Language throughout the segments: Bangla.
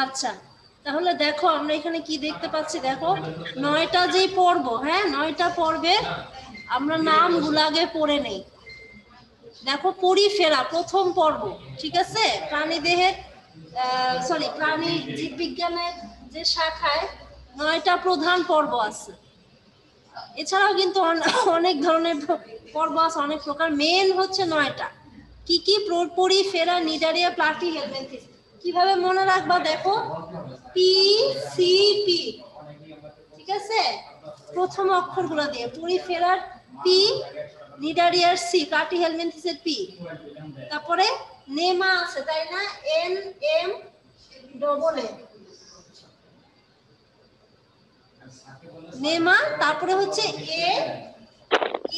আচ্ছা, তাহলে দেখো আমরা এখানে কি দেখতে পাচ্ছি, দেখো 9টা যেই পর্ব, হ্যাঁ 9টা পর্বে আমরা নামগুলো আগে পড়ে নেই। দেখো পরিফেরা প্রথম পর্ব, ঠিক আছে, প্রাণী দেহের প্রাণী জীববিজ্ঞানের যে শাখায় 9টা প্রধান পর্ব আছে। এছাড়াও কিন্তু অনেক ধরনের পর্ব আছে, অনেক প্রকার। মেন হচ্ছে 9টা। কি কি? Porifera, Cnidaria, প্লাটি, helminthic. কিভাবে মনে রাখবা দেখো, পি সি পি, ঠিক আছে, প্রথম অক্ষরগুলো দিয়ে। পরিফেরার পি, নিডারিয়ার সি, প্লাটি হেলমিনথিসের পি, তারপরে নেমা আছে তাই না, এন এম ডবল এ, নেমা, তারপরে হচ্ছে এ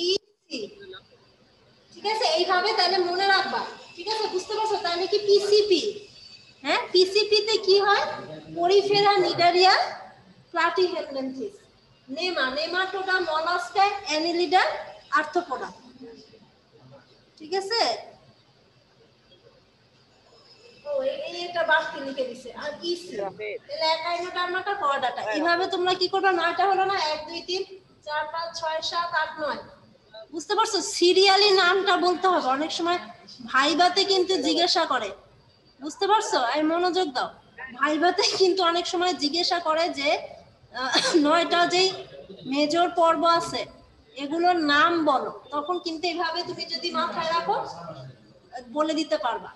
ই সি, ঠিক আছে, এইভাবে তাহলে মনে রাখবা, ঠিক আছে, বুঝতে পারছো? তাহলে কি পিসিপি, হ্যাঁ পিসিপি তে কি হয়, Porifera, Cnidaria, Platyhelminthes. Nema, Nematoda, Mollusca, Annelida, Arthropoda, ঠিক আছে। ও এইটা বাক্যে লিখে দিছে। আর ইসি তাহলে একাইনোডার্মাটা, কর্ডাটা। এইভাবে তোমরা কি করবে, 9টা হলো না, 1 2 3 4 5 6 7 8 9, বুঝতে পারছো? সিরিয়ালি নামটা বলতে হবে। অনেক সময় ভাইবাতে কিন্তু জিজ্ঞাসা করে, বুঝতে পারছো? এই মনোযোগ দাও, ভাইবাতে কিন্তু অনেক সময় জিজ্ঞাসা করে যে 9টা যেই মেজর পর্ব আছে এগুলোর নাম বলো। তখন কিন্তু এইভাবে তুমি যদি মাথায় রাখো বলে দিতে পারবা।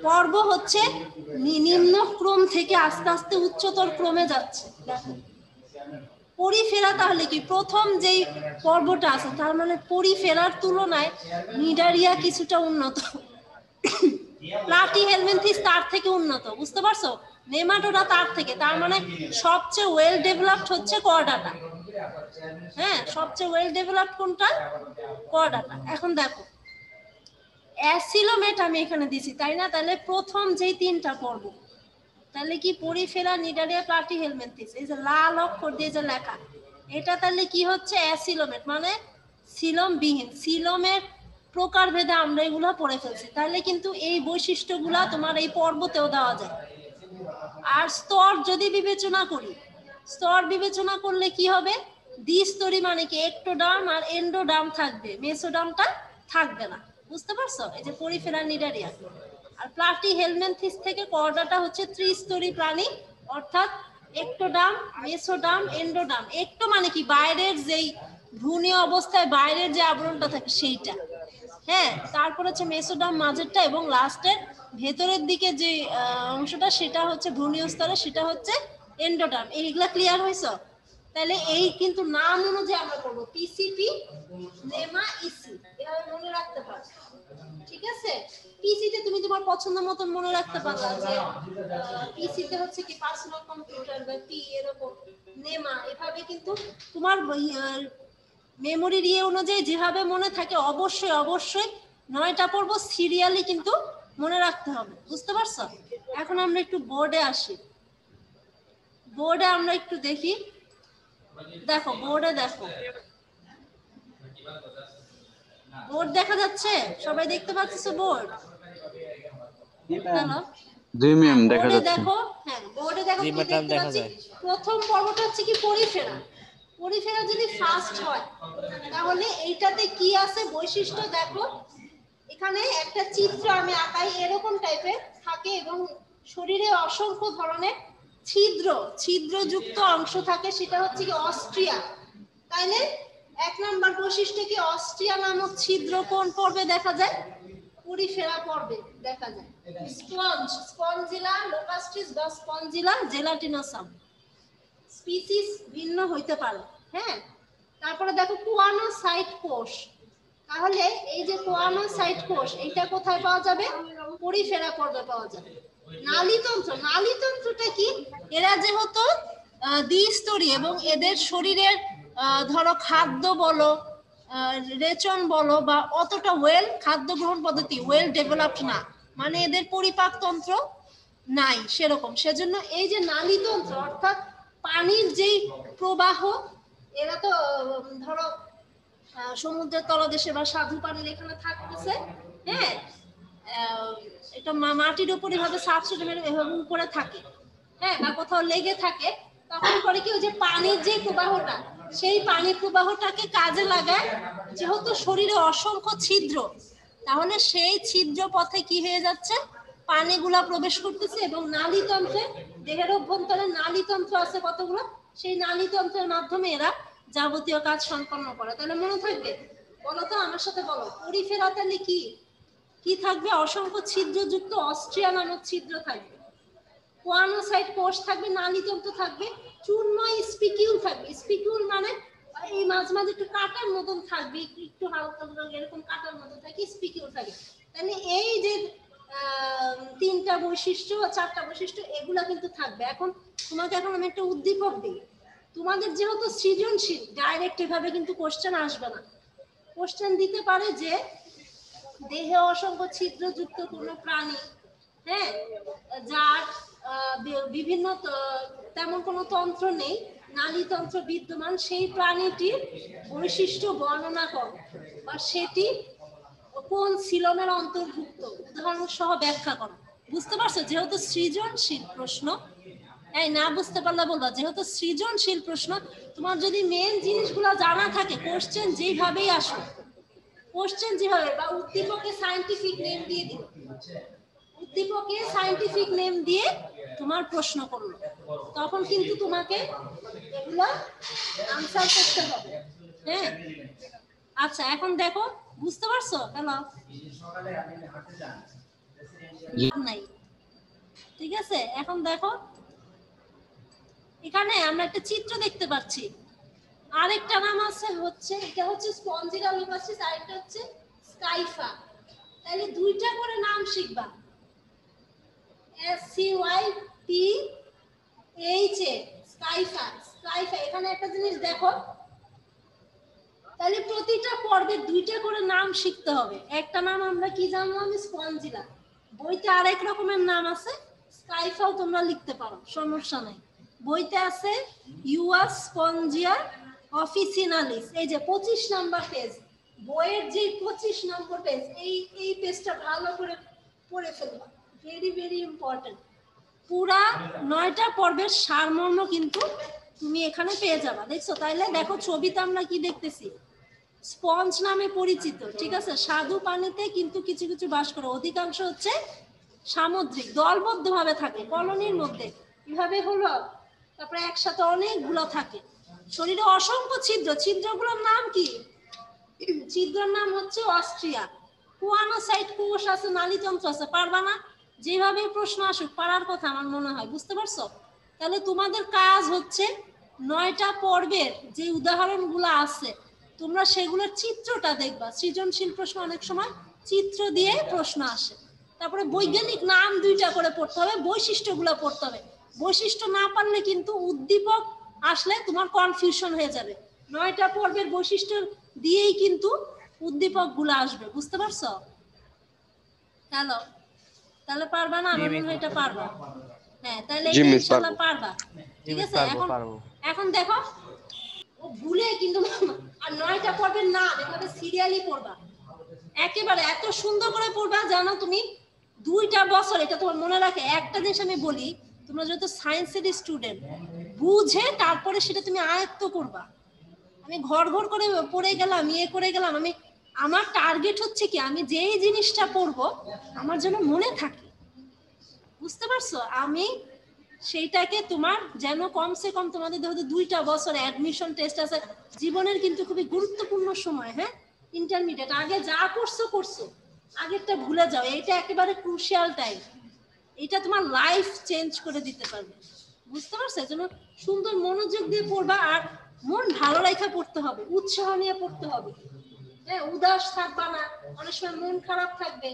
পর্ব হচ্ছে নিম্ন ক্রম থেকে আস্তে আস্তে উচ্চতর ক্রমে যাচ্ছে। দেখো পরিফেরা তাহলে কি, প্রথম যেই পর্বটা আছে তার মানে পরিফেরার তুলনায় নিডারিয়া কিছুটা উন্নত, প্লাটি হেলমিনথিস তার থেকে উন্নত, বুঝতে পারছো? নেমাটোডা তার থেকে, তার মানে সবচেয়ে ওয়েল ডেভেলপড হচ্ছে কর্ডাটা। হ্যাঁ সবচেয়ে ওয়েল ডেভেলপড কোনটা? কর্ডাটা। এখন দেখো অ্যাসিলোমেট আমি এখানে দিছি তাই না, তাহলে প্রথম যেই 3টা পর্ব, তাহলে কি পরিফেরা, নিডারিয়া, প্লাটি হেলমিনথিস, এই যে লাল অক্ষর দিয়ে যে লেখা, এটা তাহলে কি হচ্ছে, অ্যাসিলোমেট, মানে সিলম বিহীন। সিলমের প্রকারভেদে আমরা এগুলো পড়ে ফেলছি, তাহলে কিন্তু এই বৈশিষ্ট্যগুলা তোমার এই পর্বতেও দেওয়া যায়। আর স্তর যদি বিবেচনা করি, স্তর বিবেচনা করলে কি হবে, দ্বিস্তরী, মানে কি একটোডার্ম আর এন্ডোডার্ম থাকবে, মেসোডার্মটা থাকবে না, বুঝতে পারছো? এই যে পরিফেরা, নিডারিয়া। আর প্লাটি হেলমিনথিস থেকে কর্ডাটা হচ্ছে ত্রিস্তরী প্রাণী, অর্থাৎ একটোডার্ম, মেসোডার্ম, এন্ডোডার্ম। একটো মানে কি, বাইরের যেই ভ্রূণীয় অবস্থায় বাইরের যে আবরণটা থাকে সেইটা, হ্যাঁ, তারপর হচ্ছে মেসোডার্ম মাঝেরটা, এবং লাস্টের ভেতরের দিকে যে অংশটা সেটা হচ্ছে ভ্রূণীয় স্তরে, সেটা হচ্ছে এন্ডোডার্ম। এইগুলা ক্লিয়ার হয়েছে? তাহলে এই কিন্তু নাম অনুযায়ী আমরা করবো পিসিপি, নেমা, ইসি, এভাবে মনে রাখতে পারবে, ঠিক আছে। পিসিতে তুমি তোমার পছন্দ মতন মনে রাখতে পারবা যে পিসিতে হচ্ছে কি পার্সোনাল কম্পিউটার বা পি এরকম, নেমা, এভাবে কিন্তু তোমার মেমোরির ইয়ে অনুযায়ী যেভাবে মনে থাকে। অবশ্যই অবশ্যই 9টা পর্ব সিরিয়ালি কিন্তু মনে রাখতে হবে, বুঝতে পারছো? এখন আমরা একটু বোর্ডে আসি। বোর্ডে আমরা একটু দেখি, দেখো বোর্ডে দেখো, বোর্ড দেখা যাচ্ছে? সবাই দেখতে পাচ্ছো বোর্ড? হ্যালো, জি ম্যাম, দেখা বোর্ডে যাচ্ছে। দেখো, হ্যাঁ বোর্ডে দেখো কি দেখতে পাচ্ছি, প্রথম পর্বটা হচ্ছে কি পরিফেরা। পরিফেরা যদি ফার্স্ট হয় তাহলে এইটাতে কি আছে বৈশিষ্ট্য দেখো, এখানে একটা চিত্র আমি আঁকাই, এরকম টাইপের থাকে, এবং শরীরে অসংখ্য ধরনের ছিদ্রযুক্ত অংশ থাকে, সেটা হচ্ছে কি অস্ট্রিয়া। তাইলে 1 নাম্বার বৈশিষ্ট্য কি, অস্ট্রিয়া নামক ছিদ্র কোন পর্বে দেখা যায়? পরিফেরা পর্বে দেখা যায়। স্পঞ্জ, স্পঞ্জিলা লোকাস্ট্রিস বা স্পঞ্জিলা জেলাটিনোসাম, স্পিসিস ভিন্ন হইতে পারে, হ্যাঁ। তারপরে দেখো কোয়ানোসাইট কোষ, তাহলে এই যে কোয়ানোসাইট কোষ, এটা কোথায় পাওয়া যাবে? পরিফেরা পর্বে পাওয়া যাবে। নালীতন্ত্র, নালীতন্ত্রটা কি, এরা যেহেতু দ্বিস্তরী এবং এদের শরীরের ধরো খাদ্য বলো, রেচন বলো, বা অতটা খাদ্য গ্রহণ পদ্ধতি ওয়েল ডেভেলপড না, মানে এদের পরিপাকতন্ত্র নাই সেরকম। সেজন্য এই যে নালীতন্ত্র, অর্থাৎ পানির যেই প্রবাহ, এরা তো ধরো সমুদ্রের তলদেশে বা স্বাদু পানির এখানে থাকতেছে, হ্যাঁ, এটা একটা মাটির উপর এভাবে সাবস্ট্রেট এভাবে উপরে থাকে, হ্যাঁ, বা কোথাও লেগে থাকে, তখন করে কি ওই যে পানির যে প্রবাহটা, সেই পানি প্রবাহটাকে কাজে লাগায়। যেহেতু শরীরে অসংখ্য ছিদ্র, তাহলে সেই ছিদ্র পথে কি হয়ে যাচ্ছে, পানিগুলা প্রবেশ করতেছে এবং নালীতন্ত্রে, দেহের অভ্যন্তরে নালীতন্ত্র আছে কতগুলো, সেই নালীতন্ত্রের মাধ্যমে এরা যাবতীয় কাজ সম্পন্ন করে। তাহলে মনে থাকবে, বলো তো আমার সাথে বলো, পরিফেরা তাহলে কি কি থাকবে, অসংখ্য ছিদ্রযুক্ত অস্ট্রিয়া নামক ছিদ্র থাকবে, কোয়ানোসাইট কোষ থাকবে, নালীতন্ত্র থাকবে, চূর্ণময় স্পিকিউল থাকবে। স্পিকিউল মানে এই মাঝে মাঝে একটু কাটার মতন থাকবে, একটু হালকা এরকম কাটার মতন থাকে, স্পিকিউল থাকে। তাহলে এই যে তিনটা বৈশিষ্ট্য, চারটা বৈশিষ্ট্য, এগুলা কিন্তু থাকবে। এখন তোমাকে আমি একটা উদ্দীপক দিই, তোমাদের যেহেতু সৃজনশীল, ডাইরেক্ট এভাবে কিন্তু কোশ্চেন আসবে না। কোশ্চেন দিতে পারে যে দেহে অসংখ্য ছিদ্রযুক্ত কোনো প্রাণী, হ্যাঁ, যার বিভিন্ন তেমন কোনো তন্ত্র নেই, নালীতন্ত্র বিদ্যমান, সেই প্রাণীটির বৈশিষ্ট্য বর্ণনা করো, বা সেটি কোন সিলোমের অন্তর্ভুক্ত, উদাহরণ সহ ব্যাখ্যা করো। বুঝতে পারছো? যেহেতু সৃজনশীল প্রশ্ন, এই না বুঝতে পারলে বলবা, যেহেতু সৃজনশীল প্রশ্ন, তোমার যদি মেন জিনিসগুলো জানা থাকে, কোশ্চেন যেভাবেই আসো, কোশ্চেন যেভাবে, বা উদ্দীপকে সায়েন্টিফিক নেম দিয়ে দিল, উদ্দীপকে সায়েন্টিফিক নেম দিয়ে তোমার প্রশ্ন করলো, তখন কিন্তু তোমাকে এগুলো আনসার করতে হবে। হ্যাঁ, আচ্ছা, এখন দেখো, বুঝতে পারছো? হ্যালো, নাই, ঠিক আছে। এখন দেখো, এখানে আমরা একটা চিত্র দেখতে পাচ্ছি। আরেকটা নাম আছে হচ্ছে, এটা হচ্ছে স্পঞ্জিলা লোকাসিস, আরেকটা হচ্ছে স্কাইফা। তাহলে দুইটা করে নাম শিখবা, SCYPHA, স্কাইফা। স্কাইফা, এখানে একটা জিনিস দেখো, তাহলে প্রতিটা পর্বে দুইটা করে নাম শিখতে হবে। একটা নাম আমরা কি জানলাম, স্পঞ্জিলা, বইতে আরেক রকমের নাম আছে, স্কাইফাও তোমরা লিখতে পারো, সমস্যা নাই। বইতে আছে ইউয়াস স্পঞ্জিয়া অফিসিনালিস, এই যে 25 নম্বর পেজ, বইয়ের যে 25 নম্বর পেজ, এই পেজটা ভালো করে পড়ে ফেলবা, ভেরি ভেরি ইম্পর্টেন্ট। পুরা 9টা পর্বের সারমর্ম কিন্তু তুমি এখানে পেয়ে যাবা, দেখছো? তাইলে দেখো, ছবিতে আমরা কি দেখতেছি, স্পঞ্জ নামে পরিচিত, ঠিক আছে, স্বাদু পানিতে কিন্তু কিছু কিছু বাস করে, অধিকাংশ হচ্ছে সামুদ্রিক, দলবদ্ধ ভাবে থাকে কলোনির মধ্যে, কিভাবে হলো, তারপরে একসাথে অনেকগুলো থাকে, শরীরে অসংখ্য ছিদ্র, ছিদ্রগুলোর নাম কি, ছিদ্রের নাম হচ্ছে অস্ট্রিয়া, কোয়ানোসাইট কোষ আছে, নালীতন্ত্র আছে। পারবা না? যেভাবে প্রশ্ন আসুক, পারার কথা আমার মনে হয়, বুঝতে পারছো? তাহলে তোমাদের কাজ হচ্ছে 9টা পর্বের যে উদাহরণগুলো আছে, তোমরা সেগুলোর চিত্রটা দেখবা। সৃজনশীল প্রশ্ন অনেক সময় চিত্র দিয়ে প্রশ্ন আসে। তারপরে বৈজ্ঞানিক নাম 2টা করে পড়তে হবে, বৈশিষ্ট্যগুলো পড়তে হবে। বৈশিষ্ট্য না পারলে কিন্তু উদ্দীপক আসলে তোমার কনফিউশন হয়ে যাবে। 9টা পর্বের বৈশিষ্ট্য দিয়েই কিন্তু উদ্দীপক গুলো আসবে, বুঝতে পারছো? হ্যালো, তাহলে পারবা না? আমার মনে হয় এটা পারবা। হ্যাঁ, তাহলে এটা ইনশাআল্লাহ পারবা, ঠিক আছে। এখন দেখো, ও ভুলে কিন্তু, আর 9টা পর্বের নাম এভাবে সিরিয়ালি পড়বা, একেবারে এত সুন্দর করে পড়বা জানো তুমি, 2টা বছর এটা তোমার মনে রাখে। একটা জিনিস আমি বলি, তোমরা যেহেতু সায়েন্সের স্টুডেন্ট, বুঝে তারপরে সেটা তুমি আয়ত্ত করবা। আমি ঘর ঘর করে পড়ে গেলাম, করে গেলাম, আমার টার্গেট হচ্ছে কি, আমি যেই জিনিসটা পড়বো আমার যেন মনে থাকে, বুঝতে পারছো? আমি সেইটাকে তোমার যেন কমসে কম, তোমাদের ধরো 2টা বছর অ্যাডমিশন টেস্ট আছে, জীবনের কিন্তু খুবই গুরুত্বপূর্ণ সময়। হ্যাঁ, ইন্টারমিডিয়েট, আগে যা করছো আগেরটা ভুলে যাও, এটা একেবারে ক্রুশিয়াল টাইম, এটা তোমার লাইফ চেঞ্জ করে দিতে পারবে, বুঝতে পারছো? এজন্য সুন্দর মনোযোগ দিয়ে পড়বা, আর মন ভালো রেখে পড়তে হবে, উৎসাহ নিয়ে পড়তে হবে। হ্যাঁ, উদাস থাকবা না, অনেক সময় মন খারাপ থাকবে,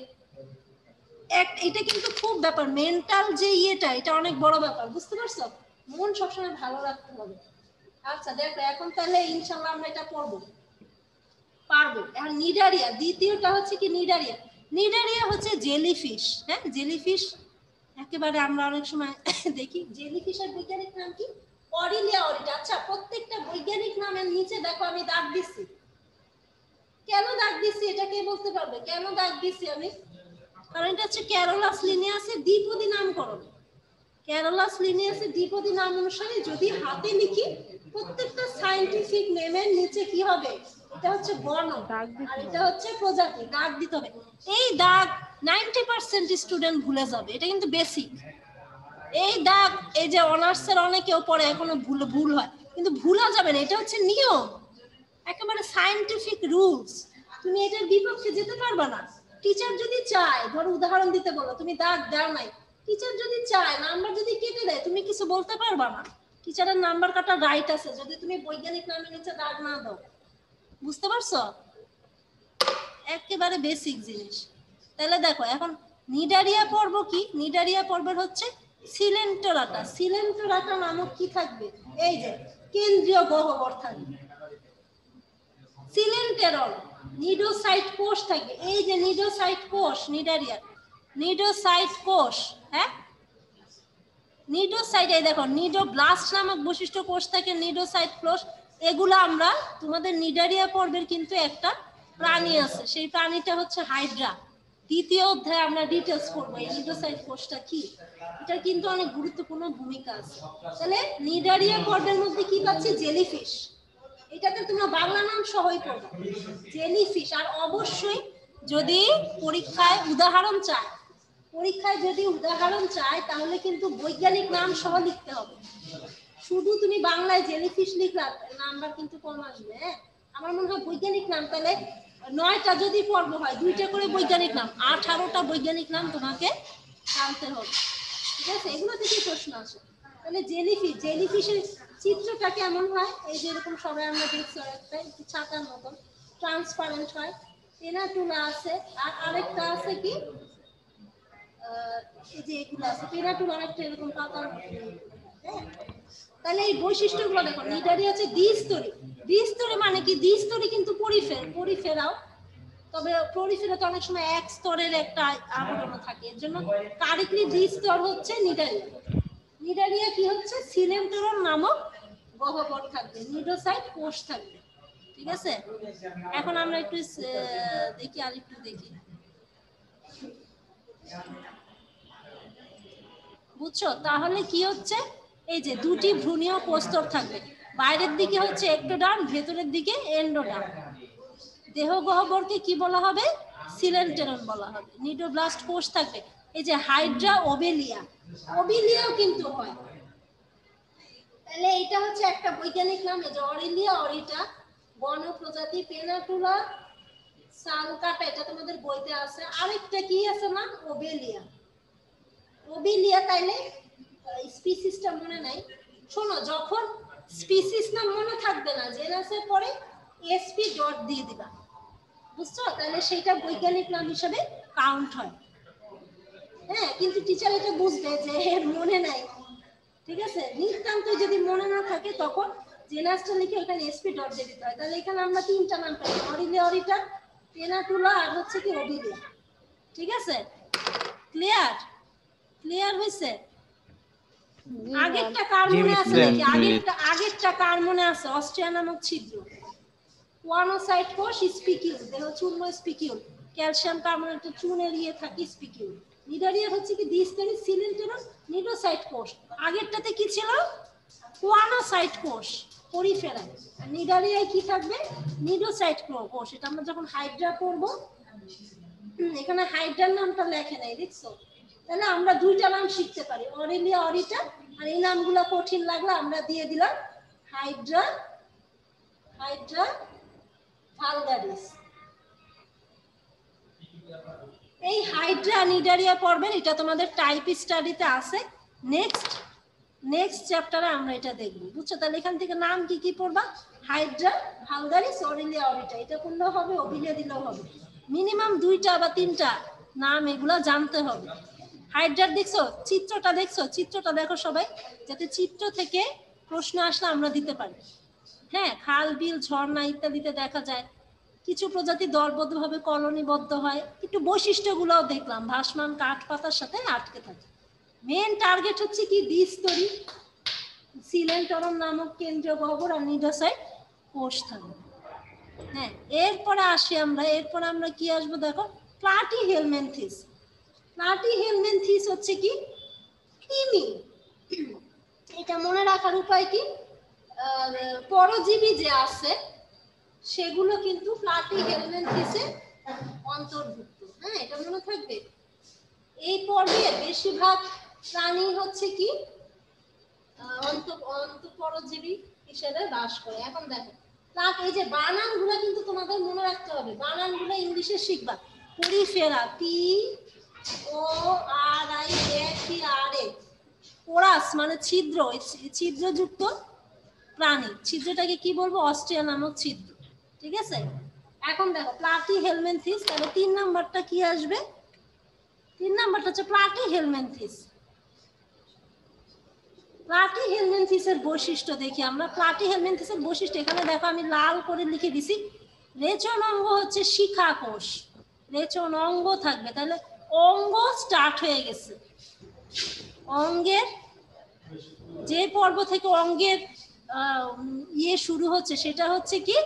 এটা কিন্তু খুব ব্যাপার, মেন্টাল যে ইয়েটা, এটা অনেক বড় ব্যাপার, বুঝতে পারছো? মন সবসময় ভালো রাখতে হবে। আচ্ছা দেখো, এখন তাহলে ইনশাআল্লাহ আমরা এটা পড়বো, পারবো। এখন নিডারিয়া, দ্বিতীয়টা হচ্ছে কি, নিডারিয়া। নিডারিয়া হচ্ছে জেলিফিশ। হ্যাঁ, জেলিফিশ একেবারে আমরা অনেক সময় দেখি। জেলিফিশের বৈজ্ঞানিক নাম কি? অরিলিয়া অরিটা। আচ্ছা, প্রত্যেকটা বৈজ্ঞানিক নামের নিচে দেখো আমি দাগ দিচ্ছি, কেন দাগ দিচ্ছি এটা কে বলতে পারবে, কেন দাগ দিচ্ছি আমি? কারণ এটা হচ্ছে ক্যারোলাস লিনিয়াসের দ্বিপদী নামকরণ। ক্যারোলাস লিনিয়াসের দ্বিপদী নাম অনুসারে যদি হাতে লিখি প্রত্যেকটা সায়েন্টিফিক নেমের নিচে কি হবে, এটা হচ্ছে বর্ণ আর এটা হচ্ছে প্রজাতি, দাগ দিতে হবে। এই দাগ 90% স্টুডেন্ট ভুলে যাবে, এটা কিন্তু বেসিক। এই দাগ এই যে অনার্সের অনেকেও পড়ে এখনো ভুল হয়, কিন্তু ভুলা যাবে না, এটা হচ্ছে নিয়ম, একেবারে সায়েন্টিফিক রুলস। তুমি এটার বিপক্ষে যেতে পারবে না। টিচার যদি চায়, ধরো উদাহরণ দিতে বলো, তুমি দাগ দাও নাই, টিচার যদি চায় নাম্বার যদি কেটে দেয়, তুমি কিছু বলতে পারবা না। টিচারের নাম্বার কাটা রাইট আছে যদি তুমি বৈজ্ঞানিক নামের নিচে দাগ না দাও। বুঝতে পারছো? একেবারে বেসিক জিনিস। তাহলে দেখো এখন নিডারিয়া পর্ব কি? নিডারিয়া পর্বের হচ্ছে সিলেন্টোরাটা। সিলেন্টোরাটা নামক কি থাকবে, এই যে কেন্দ্রীয় গহ্বর থাকবে। সিলেন্টেরল নিডোসাইট কোষ থাকবে, এই যে নিডোসাইট কোষ, নিডারিয়া নিডোসাইট কোষ। হ্যাঁ, নিডোসাইট, এই দেখো নিডোব্লাস্ট নামক বৈশিষ্ট্য কোষ থাকে, নিডোসাইট কোষ। এগুলো আমরা তোমাদের নিডারিয়া পর্বের কিন্তু একটা প্রাণী আছে, সেই প্রাণীটা হচ্ছে হাইড্রা। দ্বিতীয় অধ্যায়ে আমরা ডিটেলস পড়বো এই নিডোসাইট কোষটা কি, এটা কিন্তু অনেক গুরুত্বপূর্ণ ভূমিকা আছে। তাহলে নিডারিয়া পর্বের মধ্যে কি পাচ্ছি, জেলিফিশ। এটাতে তোমরা বাংলা নাম সহই পড়বে, জেলিফিশ। আর অবশ্যই যদি পরীক্ষায় উদাহরণ চায়, তাহলে কিন্তু বৈজ্ঞানিক নাম সহ লিখতে হবে। শুধু তুমি বাংলায় জেলিফিশ লিখলা নাম্বার কিন্তু কম আসবে। আমার মনে হয় বৈজ্ঞানিক নাম তাহলে 9টা যদি পর্ব হয় 2টা করে বৈজ্ঞানিক নাম, 18টা বৈজ্ঞানিক নাম তোমাকে জানতে হবে। ঠিক আছে, এগুলো থেকে প্রশ্ন আসে। তাহলে জেলিফিশের চিত্রটা কেমন হয়, এই যে এরকম সবাই আমরা দেখছি, একটা একটু ছাতার মতন ট্রান্সপারেন্ট হয়, পেনাটুলা আছে, আর আরেকটা আছে কি এই যে এগুলো আছে, পেনাটুলা অনেকটা এরকম পাতার মতো। তাহলে এই বৈশিষ্ট্যগুলো দেখো, নিডারিয়া হচ্ছে দ্বিস্তরী। দ্বিস্তরী মানে কি, দ্বিস্তরী কিন্তু পরিফেরাও, তবে পরিফেরাতে অনেক সময় এক স্তরের একটা আবরণ থাকে, এর জন্য কারেক্টলি দ্বিস্তর হচ্ছে নিডারিয়া। নিডারিয়া কি হচ্ছে, সিলেন্টোরল নামক গহ্বর থাকবে, নিডোসাইট কোষ থাকবে। ঠিক আছে, এখন আমরা একটু দেখি, আর একটু দেখি, বুঝছো? তাহলে কি হচ্ছে, এই যে দুটি ভ্রূণীয় প্রস্তর থাকবে, বাইরের দিকে হচ্ছে একটোডার্ম, ভেতরের দিকে এন্ডোডার্ম। দেহ গহ্বরকে কি বলা হবে, সিলেন্টেরন বলা হবে। নিডোব্লাস্ট কোষ থাকবে, এই যে হাইড্রা, ওবিলিয়াও কিন্তু হয়। তাহলে এটা হচ্ছে একটা বৈজ্ঞানিক নাম, এই যে অরিলিয়া, অরিটা, বনপ্রজাতি, পেনাটুলা, সালকাটা, এটা তোমাদের বইতে আছে। আরেকটা কি আছে না, ওবিলিয়া। তাইলে স্পিসিসটা মনে নাই, শোনো, যখন স্পিসিস নাম মনে থাকবে না, জেনাসের পরে এসপি ডট দিয়ে দিবা, বুঝছো? তাহলে সেটা বৈজ্ঞানিক নাম হিসেবে কাউন্ট হয়। হ্যাঁ, কিন্তু টিচার এটা বুঝবে যে মনে নাই। ঠিক আছে, নিতান্ত যদি মনে না থাকে তখন জেনাসটা লিখে এখানে এসপি ডট দিয়ে দিতে হয়। তাহলে এখানে আমরা 3টা নাম পাই, অরিলিয়া, অরিটা, পেনাটুলা, আর হচ্ছে কি ওবিলিয়া। ঠিক আছে, ক্লিয়ার হয়েছে? আগেরটা কার মনে আছে নাকি? আগেরটা কার মনে আছে? অস্ট্রিয়া নামক ছিদ্র, ওয়ানোসাইট কোষ, স্পিকিউল, দেহ চূর্ণ, স্পিকিউল, ক্যালসিয়াম কার্বনেট চূর্ণের ইয়ে থাকে, স্পিকিউল। নিডারিয়া হচ্ছে কি দ্বিস্তরী, সিলেন্টেরল, নিডোসাইট কোষ। আগেরটাতে কি ছিল, ওয়ানোসাইট কোষ, পরিফেরায়। নিডারিয়ায় কি থাকবে, নিডোসাইট কোষ। এটা আমরা যখন হাইড্রা পড়বো, এখানে হাইড্রার নামটা লেখে নাই, দেখছো? তাহলে আমরা 2টা নাম শিখতে পারি, অরিলিয়া, অরিটা, আর এই নামগুলো কঠিন লাগলে আমরা দিয়ে দিলাম হাইড্রা ভালগারিস। এই হাইড্রা নিডারিয়া পর্বের এটা তোমাদের টাইপ স্টাডিতে আছে, নেক্সট চ্যাপ্টারে আমরা এটা দেখব, বুঝছো? তাহলে এখান থেকে নাম কি কি পড়বা, হাইড্রা ভালগারিস, অরিলিয়া, অরিটা, এটা করলেও হবে, ওবিলিয়া দিলেও হবে। মিনিমাম 2টা বা 3টা নাম এগুলা জানতে হবে। হাইড্রার দেখছো চিত্রটা দেখো সবাই, যাতে চিত্র থেকে প্রশ্ন আসলে আমরা দিতে পারি। হ্যাঁ, খাল, বিল, ঝর্ণা ইত্যাদিতে দেখা যায়। কিছু প্রজাতি দলবদ্ধভাবে কলোনিবদ্ধ হয়। একটু বৈশিষ্ট্যগুলোও দেখলাম, ভাসমান কাঠ পাতার সাথে আটকে থাকে। মেন টার্গেট হচ্ছে কি, দ্বিস্তরী, সিলেন্টোরম নামক কেন্দ্রীয় গহ্বর, আর নিডোসাইট কোষ থাকবে। হ্যাঁ, এরপরে আমরা কি আসবো দেখো, প্লাটিহেলমিনথেস। প্লাটিহেলমিনথিস হচ্ছে কি কৃমি। এটা মনে রাখার উপায় কি, পরজীবী যে আছে সেগুলো কিন্তু প্লাটিহেলমিনথিসে অন্তর্ভুক্ত। হ্যাঁ, এটা মনে থাকবে। এই পর্বে বেশিরভাগ প্রাণী হচ্ছে কি অন্তঃপরজীবী হিসেবে বাস করে। এখন দেখো এই যে বানানগুলো কিন্তু তোমাদের মনে রাখতে হবে, বানানগুলো ইংলিশে শিখবা। Porifera, P O R I F E R A, porous মানে ছিদ্র, ছিদ্রযুক্ত প্রাণী। ছিদ্রটাকে কি বলবো, অস্ট্রিয়া নামক ছিদ্র। ঠিক আছে, এখন দেখো প্লাটিহেলমিনথিস, তাহলে 3 নাম্বারটা কি আসবে? 3 নাম্বারটা হচ্ছে প্লাটিহেলমিনথিস। প্লাটিহেলমিনথিসের বৈশিষ্ট্য দেখি আমরা। প্লাটিহেলমিনথিসের বৈশিষ্ট্য এখানে দেখো আমি লাল করে লিখে দিছি। রেচন অঙ্গ হচ্ছে শিখা কোষ, রেচন অঙ্গ থাকবে, তাহলে অঙ্গ স্টার্ট হয়ে গেছে। অঙ্গের যে পর্ব থেকে অঙ্গের ইয়ে শুরু হচ্ছে সেটা হচ্ছে কি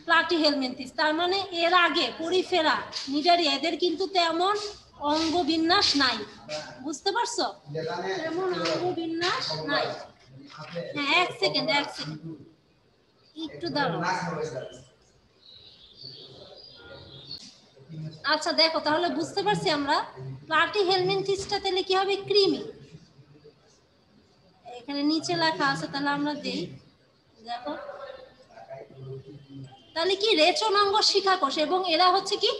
প্লাটিহেলমিনথিস। তার মানে এর আগে পরিফেরা, নিডারিয়া এদের কিন্তু তেমন অঙ্গ বিন্যাস নাই। বুঝতে পারছো? তেমন অঙ্গ বিন্যাস নাই। হ্যাঁ, এক সেকেন্ড একটু দাঁড়াও। আচ্ছা দেখো, তাহলে বুঝতে পারছি আমরা প্লাটিহেলমিনথিসটা তাহলে কি হবে, কৃমি। এখানে নিচে লেখা আছে, তাহলে আমরা দেই। দেখো তাহলে কি রেচনাঙ্গ শিখাকোষ, এবং এরা হচ্ছে কি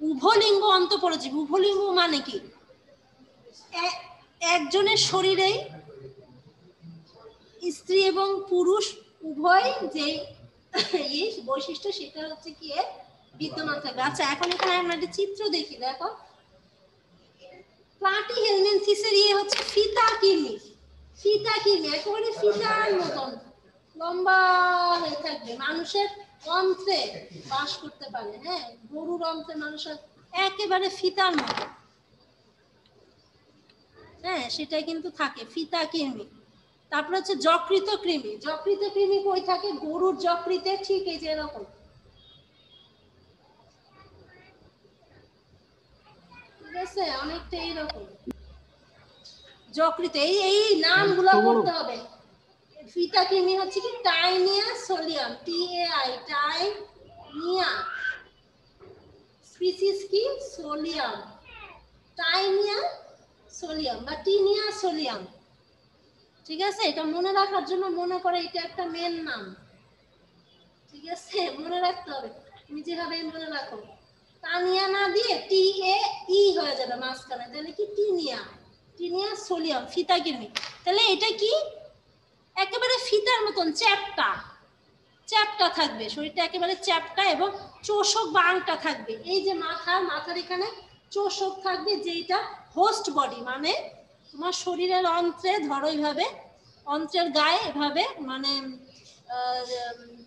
উভলিঙ্গ অন্তঃপরজীবী। উভলিঙ্গ মানে কি, একজনের শরীরেই স্ত্রী এবং পুরুষ উভয় যে এই বৈশিষ্ট্য সেটা হচ্ছে কি বিদ্যমান থাকবে। আচ্ছা এখন এখানে আমরা একটা চিত্র দেখি। দেখো প্লাটিহেলমিনথিসের ইয়ে হচ্ছে ফিতা কৃমি। ফিতা কৃমি একেবারে ফিতার মতন লম্বা হয়ে থাকবে, মানুষের অন্ত্রে বাস করতে পারে। হ্যাঁ, গরুর অন্ত্রে মানুষের একেবারে ফিতার মতো। হ্যাঁ, সেটাই কিন্তু থাকে ফিতা কৃমি। তারপর হচ্ছে যকৃত কৃমি। যকৃত কৃমি কই থাকে, গরুর যকৃতে, ঠিক এই যে এরকম। ঠিক আছে, অনেকটা এইরকম যকৃত। এই নামগুলো পড়তে হবে। ফিতা কৃমি হচ্ছে কি টাইনিয়া সোলিয়াম, TAI, টাইনিয়া। স্পিসিস কি সোলিয়াম, টাইনিয়া সোলিয়াম বা টিনিয়া সোলিয়াম। ঠিক আছে, এটা মনে রাখার জন্য মনে করে এটা একটা মেন নাম। ঠিক আছে, মনে রাখতে হবে, তুমি যেভাবে মনে রাখো। টানিয়া না দিয়ে TAE হয়ে যাবে মাঝখানে, তাহলে কি টিনিয়া, টিনিয়া সোলিয়াম, ফিতা কৃমি। তাহলে এটা কি একেবারে ফিতার মতন চ্যাপ্টা, চ্যাপ্টা থাকবে, শরীরটা একেবারে চ্যাপ্টা, এবং চোষক বা আংটা থাকবে। এই যে মাথার এখানে চোষক থাকবে, যেটা হোস্ট বডি, মানে তোমার শরীরের অন্ত্রে ধরো এইভাবে, অন্ত্রের গায়ে এভাবে, মানে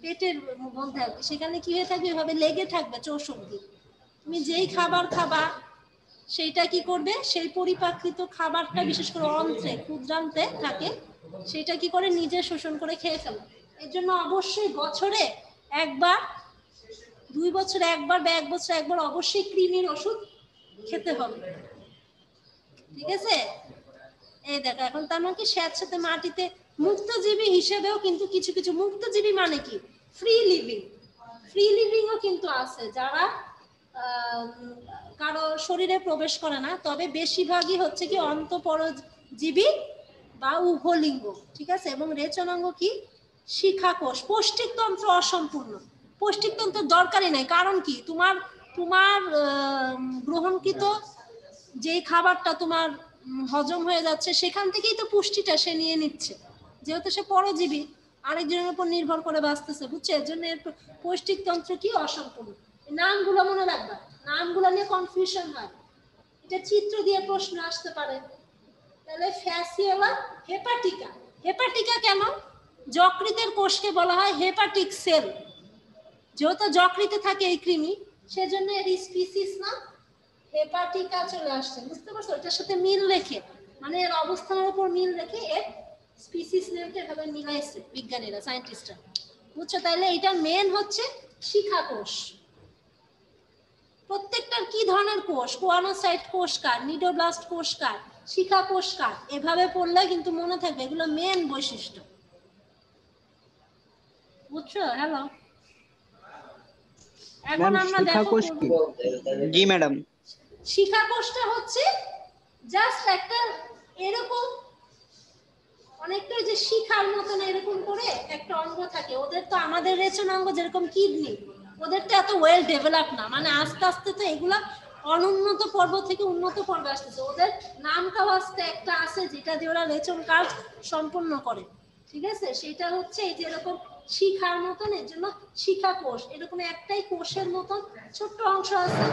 পেটের মধ্যে সেখানে কি হয়ে থাকবে, এভাবে লেগে থাকবে চোষক দিয়ে। তুমি যেই খাবার খাবা সেইটা কি করবে, সেই পরিপাকৃত খাবারটা বিশেষ করে অন্ত্রে ক্ষুদ্রান্তে থাকে, সেটা কি করে নিজে শোষণ করে খেয়ে ফেলে। এর জন্য অবশ্যই বছরে একবার, 2 বছরে একবার বা 1 বছরে একবার অবশ্যই কৃমির ওষুধ খেতে হবে। ঠিক আছে, এই দেখো এখন তার মানে কি স্যাঁতস্যাঁতে মাটিতে মুক্তজীবী হিসেবেও কিন্তু কিছু কিছু, মুক্তজীবী মানে কি ফ্রি লিভিংও কিন্তু আছে, যারা কারো শরীরে প্রবেশ করে না, তবে বেশিরভাগই হচ্ছে কি অন্তঃপরজীবী বা উভলিঙ্গ। ঠিক আছে, এবং রেচনাঙ্গ কি শিখাকোষ। পৌষ্টিকতন্ত্র অসম্পূর্ণ, পৌষ্টিকতন্ত্র দরকারই নাই। কারণ কি, তোমার গ্রহণকৃত যে খাবারটা তোমার হজম হয়ে যাচ্ছে সেখান থেকেই তো পুষ্টিটা সে নিয়ে নিচ্ছে, যেহেতু সে পরজীবী, আরেকজনের উপর নির্ভর করে বাঁচতেছে। বুঝছে, এর জন্য পৌষ্টিকতন্ত্র কি অসম্পূর্ণ। নামগুলো মনে রাখবা, নামগুলো নিয়ে কনফিউশন হয়, এটা চিত্র দিয়ে প্রশ্ন আসতে পারে। তাহলে ফ্যাসিওলা হেপাটিকা। হেপাটিকা কেন, যকৃতের কোষকে বলা হয় হেপাটিক সেল। যেহেতু যকৃতে থাকে এই কৃমি, সেজন্য এর স্পিসিস না হেপাটিকা চলে আসছে। বুঝতে পারছো, এটার সাথে মিল রেখে, মানে এর অবস্থানের উপর মিল রেখে এর স্পিসিস নেমটা এভাবে মিলাইছে বিজ্ঞানীরা, সায়েন্টিস্টরা। বুঝছো, তাহলে এটা মেন হচ্ছে শিখাকোষ। প্রত্যেকটার কি ধরনের কোষ, কোয়ানোসাইট কোষ কার, নিডোব্লাস্ট কোষ কার, শিখা কোষ কার, এভাবে পড়লে কিন্তু মনে থাকবে এগুলো মেন বৈশিষ্ট্য। বুঝছো? হ্যালো, এখন আমরা দেখো জি ম্যাডাম, শিখা কোষটা হচ্ছে জাস্ট একটা এরকম অনেকটা যে শিখার মতন এরকম করে একটা অঙ্গ থাকে। ওদের তো আমাদের রেচনাঙ্গ যেরকম কিডনি, ওদের তো এত ওয়েল ডেভেলপ না, মানে আস্তে আস্তে তো এগুলা অনুন্নত পর্ব থেকে উন্নত পর্বে আসতেছে। ওদের নাম কাওয়াজতে একটা আছে যেটা দিয়ে ওরা রেচন কাজ সম্পূর্ণ করে, ঠিক আছে? সেটা হচ্ছে এই যে এরকম শিখার মতন, এর জন্য শিখা কোষ। এরকম একটাই কোষের মতন ছোট্ট অংশ আছে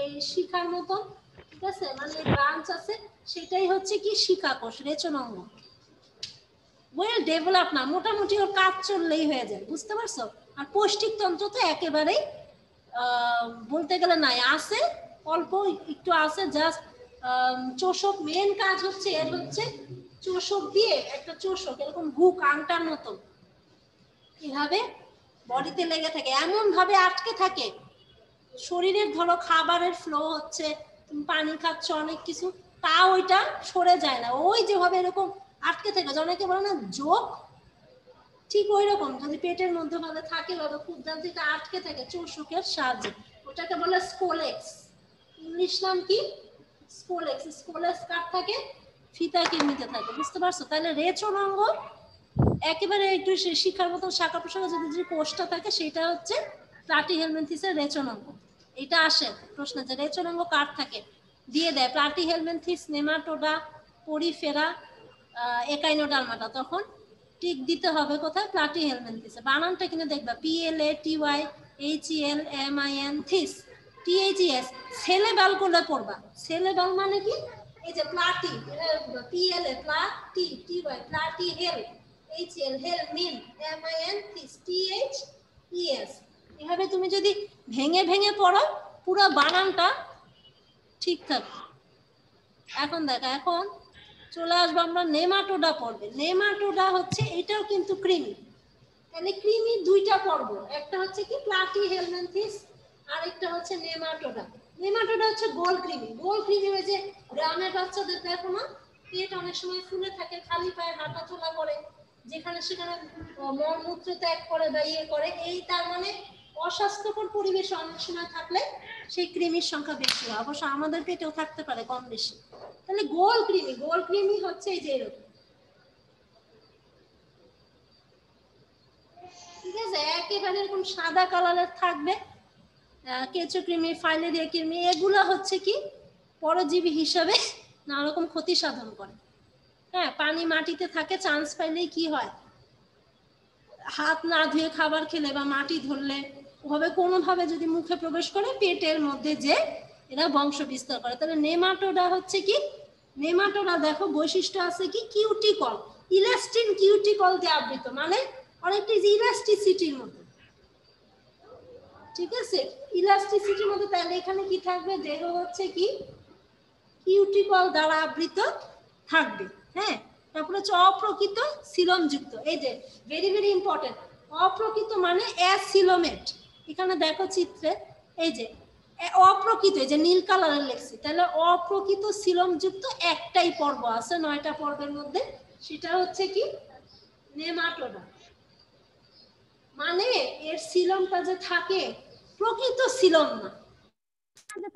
এই শিখার মতন, ঠিক আছে? মানে ব্রাঞ্চ আছে, সেটাই হচ্ছে কি শিখা কোষ, রেচন অঙ্গ। ওয়েল ডেভেলপ না, মোটামুটি ওর কাজ চললেই হয়ে যায়, বুঝতে পারছো? আর পৌষ্টিক তন্ত্র তো একেবারেই বলতে গেলে নাই, আছে অল্প একটু আছে, জাস্ট চোষক মেন কাজ হচ্ছে এর হচ্ছে চোষক দিয়ে একটা চোষক এরকম হুক আংটার মতো এভাবে বডিতে লেগে থাকে, এমন ভাবে আটকে থাকে শরীরের, ধরো খাবারের ফ্লো হচ্ছে, তুমি পানি খাচ্ছ অনেক কিছু, তা ওইটা সরে যায় না, ওই যেভাবে এরকম আটকে থাকে, অনেকে বলে না যোগ, ঠিক ওই রকম যদি পেটের মধ্যে ভাবে থাকে ভাবে ক্ষুদ্রান্তিটা আটকে থাকে চোষকের সাহায্যে, ওটাকে বলে স্কোলেক্স। ইংলিশ নাম কি? স্কোলেক্স। স্কোলেক্স কার থাকে? ফিতা কিডনিতে থাকে, বুঝতে পারছো? তাহলে রেচন অঙ্গ একেবারে একটু শিখার মতন শাখা প্রশাখা যদি যে কোষটা থাকে সেটা হচ্ছে প্লাটিহেলমিনথিসের রেচন অঙ্গ। এটা আসে প্রশ্ন যে রেচন অঙ্গ কার থাকে, দিয়ে দেয় প্লাটিহেলমিনথিস, নেমাটোডা, পরিফেরা, একাইনোডার্মাটা, তখন টিক দিতে হবে কোথায়? প্লাটিহেলমিনথিসে। বানানটা কিন্তু দেখবা PLATYHELMIN থিস, THES। সেলেবাল করে পড়বা। সেলেবাল মানে কি? এই যে প্লাটি, PLA প্লাটি, TY প্লাটি হেল, HL হেল, মিন MIN থিস, THES। এভাবে তুমি যদি ভেঙে ভেঙে পড়ো পুরো বানানটা ঠিক থাকবে। এখন দেখো, এখন চলে আসবো আমরা নেমাটোডা পর্বে। নেমাটোডা হচ্ছে এটাও কিন্তু কৃমি। তাহলে কৃমি দুইটা পর্ব, একটা হচ্ছে কি প্লাটিহেলমিনথিস, আর একটা হচ্ছে নেমাটোডা। নেমাটোডা হচ্ছে গোল কৃমি। গোল কৃমি ওই যে গ্রামের বাচ্চাদের দেখো না, পেট অনেক সময় ফুলে থাকে, খালি পায়ে হাঁটা চলা করে, যেখানে সেখানে মলমূত্র ত্যাগ করে বা ইয়ে করে, এই তার মানে অস্বাস্থ্যকর পরিবেশ অনেক সময় থাকলে সেই কৃমির সংখ্যা বেশি হয়। অবশ্য আমাদের পেটেও থাকতে পারে কম বেশি। তাহলে গোল কৃমি, গোল কৃমি হচ্ছে এই যে এরকম, ঠিক আছে? একেবারে এরকম সাদা কালারের থাকবে। কেঁচো কৃমি, ফাইলেরিয়া কৃমি, এগুলো হচ্ছে কি পরজীবী হিসাবে নানা রকম ক্ষতি সাধন করে। হ্যাঁ, পানি মাটিতে থাকে, চান্স পাইলেই কি হয়, হাত না ধুয়ে খাবার খেলে বা মাটি ধরলে ওভাবে কোনোভাবে যদি মুখে প্রবেশ করে পেটের মধ্যে যে এরা বংশ বিস্তার করে। তাহলে নেমাটোডা হচ্ছে কি, নেমাটোডা দেখো বৈশিষ্ট্য আছে কি, কিউটিকল, ইলাস্টিন কিউটিকল দিয়ে আবৃত, মানে অনেকটা ইলাস্টিসিটির মতো, ঠিক আছে? ইলাস্টিসিটির মতো। তাহলে এখানে কি থাকবে? দেহ হচ্ছে কি কিউটিকল দ্বারা আবৃত থাকবে। হ্যাঁ, তারপরে হচ্ছে অপ্রকৃত সিলমযুক্ত। এই যে ভেরি ভেরি ইম্পর্টেন্ট, অপ্রকৃত মানে অ্যাসিলোমেট। এখানে দেখো চিত্রে, এই যে অপ্রকৃত, এই যে নীল কালারের লেখছি, তাহলে অপ্রকৃত সিলমযুক্ত একটাই পর্ব আছে 9টা পর্বের মধ্যে, সেটা হচ্ছে কি নেমাটোডা। মানে এর সিলমটা যে থাকে প্রকৃত সিলম না,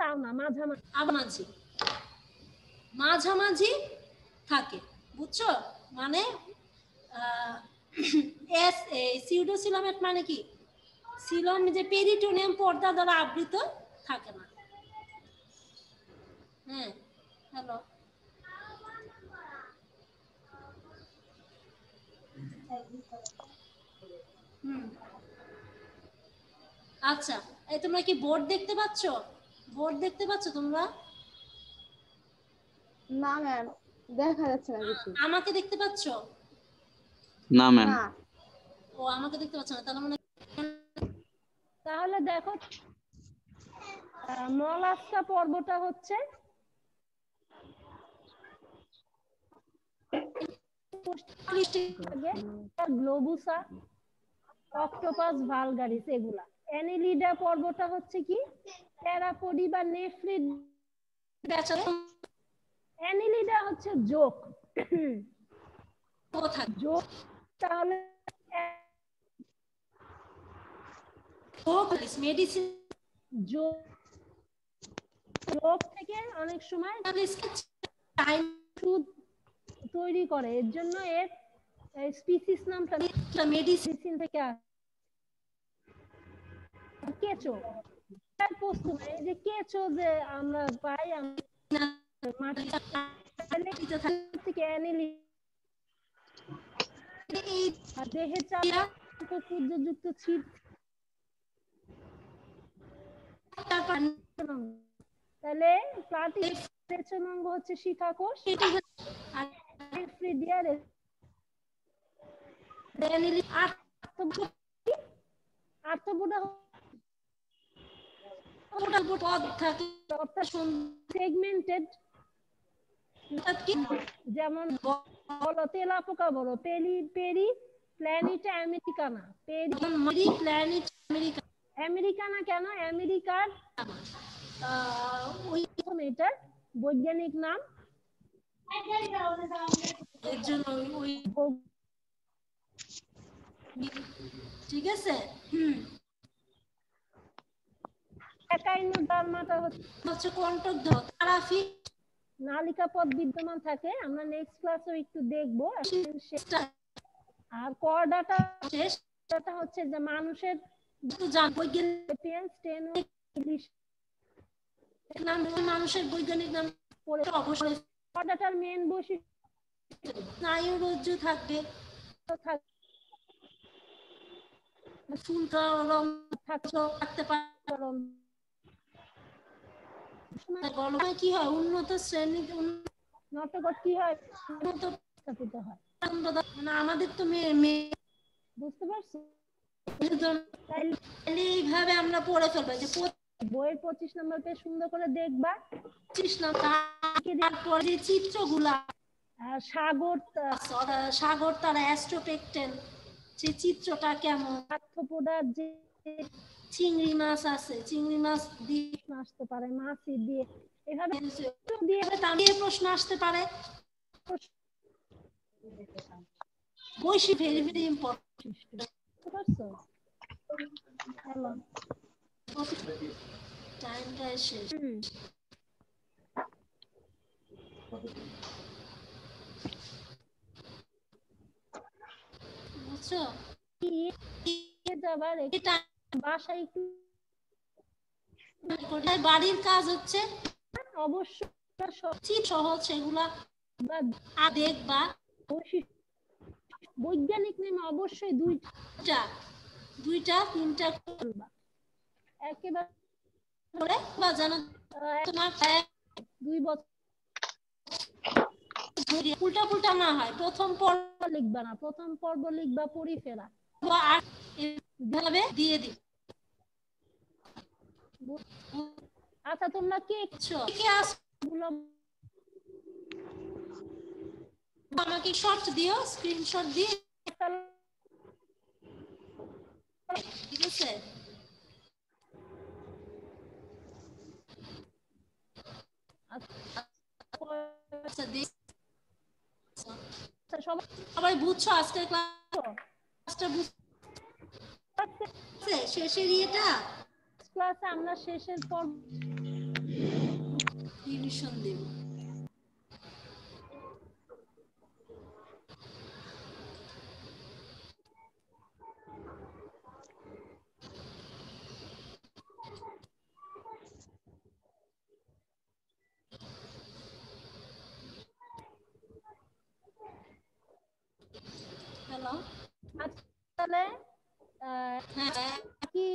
তাও না, মাঝামাঝি, মাঝামাঝি থাকে, বুঝছো? মানে সিউডোসিলমেট মানে কি, সিলম যে পেরিটোনিয়াম পর্দা দ্বারা আবৃত থাকে না। হ্যাঁ, হ্যালো, হুম, আচ্ছা। এই তোমরা কি বোর্ড দেখতে পাচ্ছ? বোর্ড দেখতে পাচ্ছ তোমরা? না ম্যাম, দেখা যাচ্ছে না কিছু। আমাকে দেখতে পাচ্ছ? না ম্যাম। ও, আমাকে দেখতে পাচ্ছ না, তাহলে মানে তাহলে দেখো মলাস্কা পর্বটা হচ্ছে গ্লোবুসা, অক্টোপাস ভালগারিস, এগুলা। অ্যানিলিডা পর্বটা হচ্ছে কি প্যারাপোডি বা নেফ্রিড ব্যাচেলর অ্যানিলিডা হচ্ছে জোক কোথায় জোক তাহলে মেডিসিন জোক থেকে অনেক সময় টাইম ওষুধ তৈরি করে, এর জন্য এর স্পিসিস নামটা মেডিসিন থেকে আসে। কেঁচো তার প্রস্তুত এই যে কেঁচো যে আমরা পাই মাটি থেকে অ্যানিলিড আর দেহের চাপে ক্ষুদ্রযুক্ত ছিট তাহলে প্লাটির অঙ্গ হচ্ছে শিখাকোষ আর নেফ্রিডিয়ার আর্থ্রোপোডা পদ থাকে সেগমেন্টেড, যেমন বলো তেলা পোকা, বলো পেরি প্ল্যানিটা আমেরিকানা, আমেরিকানা কেন আমেরিকার ওই এটার বৈজ্ঞানিক নাম, এর জন্য ওই ঠিক আছে। একাইনোডার্মাটা হচ্ছে কন্টকধর তারাফি নালিকা পথ বিদ্যমান থাকে, আমরা নেক্সট ক্লাসে একটু দেখবো। আর কর্ডাটা হচ্ছে যে মানুষের মানুষের বৈজ্ঞানিক নাম অবশ্যই কর্ডাটার মেন বৈশিষ্ট্য স্নায়ু রজ্জু থাকবে, ফুলকা রং থাকতে পারে, কি হয় উন্নত শ্রেণী নটগট কি হয় উন্নত স্থাপিত হয়, আমাদের তো বুঝতে পারছো? এইভাবে আমরা পড়ে ফেলবো যে বইয়ের 25 নম্বর পেজ সুন্দর করে দেখবা। 25 নম্বর তারপরে চিত্রগুলা সাগর তারা অ্যাস্ট্রোপেকটেন যে চিত্রটা কেমন, আর্থ্রোপোডার যে চিংড়ি মাছ আছে, চিংড়ি মাছ দিয়ে আসতে পারে, মাছি দিয়ে, এভাবে দিয়ে তামিয়ে প্রশ্ন আসতে পারে। বৈশি ভেরি ভেরি ইম্পর্টেন্ট, বুঝতে পারছো? হ্যালো টাইমটা শেষ। বুঝছো? যাবার এটা বাসায় একটু বাড়ির কাজ হচ্ছে অবশ্যই সহজ, সেগুলা দেখবা। বৈজ্ঞানিক নেমে অবশ্যই দুইটা তিনটা করবা একেবারে করে বা জানো তোমার 2 বছর উল্টা পুল্টা না হয়, প্রথম পর্ব লিখবা না, প্রথম পর্ব লিখবা পরিফেরা আর এভাবে দিয়ে দিই। আচ্ছা তোমরা কে আমাকে শর্ট দিও, স্ক্রিনশট দিয়ে, ঠিক আছে? সবাই বুঝছো আজকের ক্লাসটা? বুঝছে শেষের ইয়েটা? ক্লাসে আমরা শেষের পর রিভিশন দেব। হ্যালো, তাহলে কি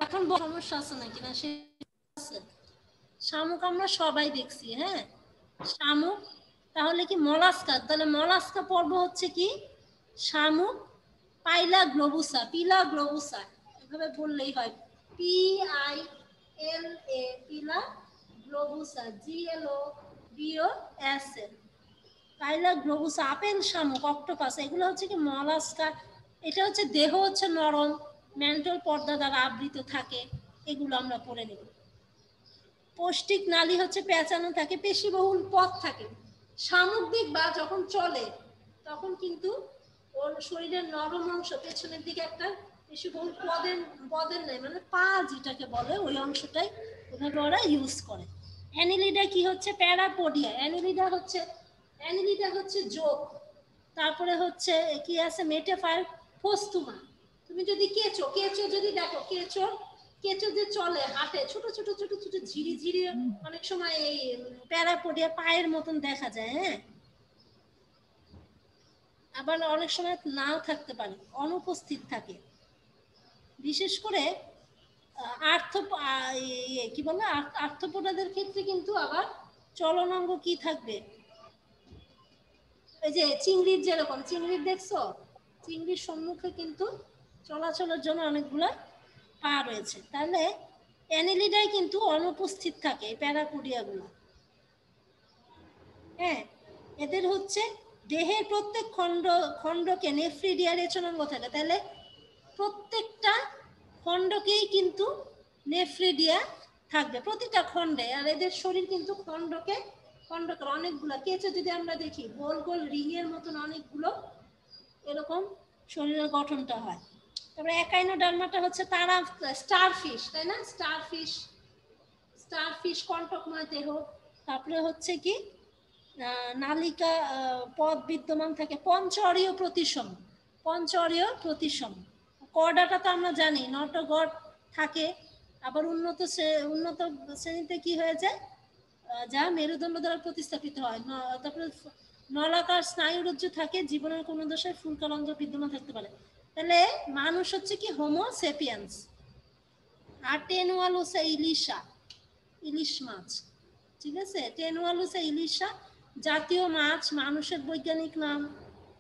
এখন সমস্যা আছে নাকি না? শামুক আমরা সবাই দেখছি, হ্যাঁ শামুক। তাহলে কি মলাস্কা? তাহলে মলাস্কা পর্ব হচ্ছে কি শামুক, পাইলা গ্লোবুসা, পিলা গ্লোবুসা, এভাবে বললেই হয়। PILA পিলা গ্লোবুসা, GLOBUSA পাইলা গ্লোবুসা। আপেল শামুক, অক্টোপাস, এগুলো হচ্ছে কি মলাস্কা। এটা হচ্ছে দেহ হচ্ছে নরম, ম্যান্টল পর্দা দ্বারা আবৃত থাকে। এগুলো আমরা পড়ে নেব। পৌষ্টিক নালী হচ্ছে পেঁচানো থাকে, পেশিবহুল পথ থাকে, সামুদ্রিক বা যখন চলে তখন কিন্তু ওর শরীরের নরম অংশ পেছনের দিকে একটা পেশিবহুল পদের নেই, মানে পা যেটাকে বলে ওই অংশটাই ওভাবে ওরা ইউজ করে। অ্যানিলিডা কি হচ্ছে? প্যারাপোডিয়া। অ্যানিলিডা হচ্ছে যোগ, তারপরে হচ্ছে কি আছে মেটাফাইল পোস্তুমা। তুমি যদি কেঁচো যদি দেখো, কেঁচো যে চলে হাঁটে, ছোট ছোট ছোট ছোট ঝিরি ঝিরি, অনেক সময় এই প্যারাপোডিয়া পায়ের মতন দেখা যায়। হ্যাঁ, আবার অনেক সময় নাও থাকতে পারে, অনুপস্থিত থাকে। বিশেষ করে কি বলে আর্থ্রোপোডাদের ক্ষেত্রে কিন্তু আবার চলনাঙ্গ কি থাকবে? এই যে চিংড়ির যেরকম, চিংড়ির দেখছো, চিংড়ির সম্মুখে কিন্তু চলাচলের জন্য অনেকগুলো পা রয়েছে। তাহলে অ্যানিলিডায় কিন্তু অনুপস্থিত থাকে এই প্যারাপোডিয়াগুলো। হ্যাঁ, এদের হচ্ছে দেহের প্রত্যেক খণ্ডকে নেফ্রিডিয়া রেচনাঙ্গ থাকে। তাহলে প্রত্যেকটা খণ্ডকেই কিন্তু নেফ্রিডিয়া থাকবে, প্রতিটা খণ্ডে। আর এদের শরীর কিন্তু খণ্ডকে অনেকগুলো, কেঁচো যদি আমরা দেখি গোল গোল রিংয়ের মতন অনেকগুলো এরকম শরীরের গঠনটা হয়। তারপরে একাইনোডার্মাটা হচ্ছে তারা স্টারফিশ, তাই না? স্টারফিশ কণ্টকময় দেহ। তারপরে হচ্ছে কি নালিকা পদ বিদ্যমান থাকে, পঞ্চঅরীয় প্রতিসম। কর্ডাটা তো আমরা জানি নটগড় থাকে। আবার উন্নত শ্রেণীতে কি হয়ে যায়, যা মেরুদণ্ড দ্বারা প্রতিস্থাপিত হয়। তারপরে নলাকার স্নায়ুরজ্জু থাকে, জীবনের কোনো দশায় ফুলকারঞ্জ বিদ্যমান থাকতে পারে। তাহলে মানুষ হচ্ছে কি হোমো সেপিয়েন্স। আর টেনুয়ালুসা ইলিশ মাছ, ঠিক আছে? টেনুয়ালুসা ইলিশা জাতীয় মাছ, মানুষের বৈজ্ঞানিক নাম,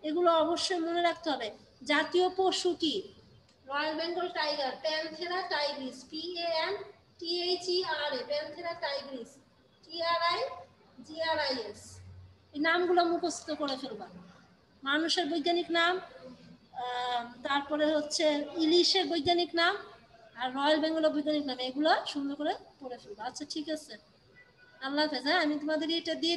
এগুলো অবশ্যই মনে রাখতে হবে। জাতীয় পশু কি? Royal Bengal tiger, Panthera Tigris, PANTHERA, Panthera Tigris, TRIGRIS। এই নামগুলো মুখস্থ করে ফেলবা। মানুষের বৈজ্ঞানিক নাম, তারপরে হচ্ছে ইলিশের বৈজ্ঞানিক নাম, আর রয়্যাল বেঙ্গলের বৈজ্ঞানিক নাম, এগুলো সুন্দর করে পড়ে ফেলবা। আচ্ছা ঠিক আছে, আল্লাহ হাফেজ। হ্যাঁ, আমি তোমাদের এটা দিয়ে